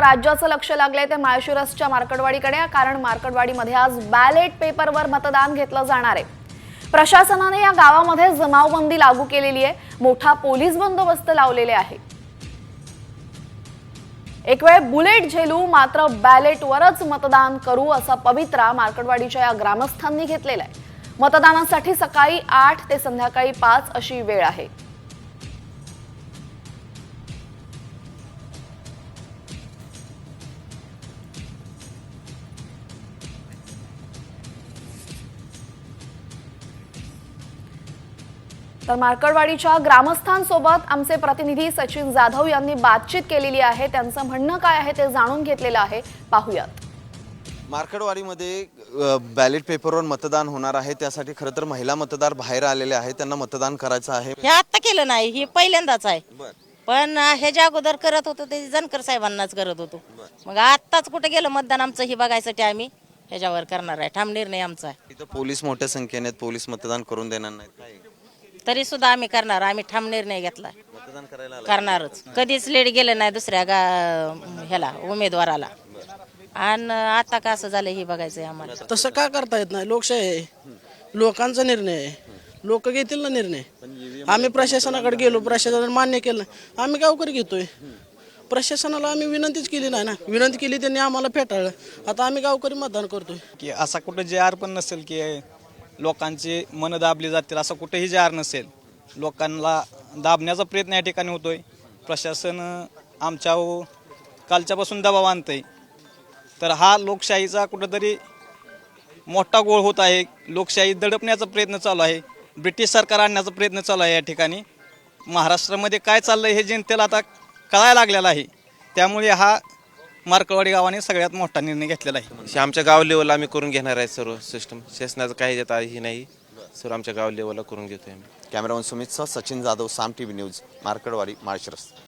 राज्याचं लक्ष लागलंय ते माळशिरसच्या मार्कडवाडीकडे, कारण मार्कडवाडीमध्ये आज बॅलेट पेपरवर मतदान घेतलं जाणार आहे। प्रशासनाने या गावामध्ये जमावबंदी लागू केलेली आहे, मोठा पोलीस बंदोबस्त लावलेले आहे। एक वेळ बुलेट झेलू मात्र बॅलेटवरच मतदान करू असा पवित्रा मार्कडवाडीच्या या ग्रामस्थांनी घेतलेला आहे। मतदानासाठी सकाळी 8 ते संध्याकाळी 5 अशी वेळ आहे। तर मार्कडवाडीच्या ग्रामस्थांसोबत आमचे प्रतिनिधी सचिन जाधव यांनी बातचीत केलेली आहे। त्यांचं म्हणणं काय आहे ते जाणून घेतलेलं आहे, पाहूयात। मार्कडवाडीमध्ये बॅलेट पेपरवर मतदान होणार आहे, त्यासाठी खरं तर महिला मतदार बाहेर आलेले आहेत, त्यांना मतदान करायचं आहे। हे आता केलं नाही, हे पहिल्यांदाच आहे। पण ह्याच्या अगोदर करत होतो ते जानकर साहेबांनाच करत होतो। मग आत्ताच कुठे गेलं मतदान आमचं हे बघायसाठी आम्ही ह्याच्यावर करणार आहे। ठाम निर्णय आमचा आहे। इथं पोलीस मोठ्या संख्येने आहेत, पोलीस मतदान करून देणार नाहीत, तरी सुद्धा आम्ही करणार, आम्ही ठाम निर्णय घेतला, मतदान करायला करणारच। कधीच लेट गेलं नाही दुसऱ्या ह्याला उमेदवाराला, आणि आता का असं झालं हे बघायचंय आम्हाला। तसं का करता येत नाही, लोकशाही आहे, लोकांचा निर्णय आहे, लोक घेतील ना निर्णय। आम्ही प्रशासनाकडे गेलो, प्रशासनाने मान्य केलं, आम्ही गावकरी घेतोय। प्रशासनाला आम्ही विनंतीच केली नाही ना, विनंती केली त्यांनी आम्हाला फेटाळलं, आता आम्ही गावकरी मतदान करतोय। की असा कुठं जे आर पण नसेल की लोकांची मन दाबली जातील, असं कुठेही जे आर नसेल। लोकांना दाबण्याचा प्रयत्न या ठिकाणी होतोय। प्रशासन आमच्या कालच्यापासून दबाव आणतंय, तर हा लोकशाहीचा कुठंतरी मोठा गोळ होत आहे। लोकशाही दडपण्याचा प्रयत्न चालू आहे, ब्रिटिश सरकार आणण्याचा प्रयत्न चालू आहे। या ठिकाणी महाराष्ट्रामध्ये काय चाललंय हे जनतेला आता कळायला लागलेलं आहे। त्यामुळे हा मार्कडवाडी गावाने सगळ्यात मोठा निर्णय घेतलेला आहे। आमच्या गाव लेवलला आम्ही करून घेणार आहे सर्व सिस्टम, शासनाचं काही देत आहे नाही, सर्व आमच्या गाव लेवलला करून घेतोय आम्ही। कॅमेरामन सुमित सह सचिन जाधव, साम टीव्ही न्यूज, मार्कडवाडी, माळशिरस।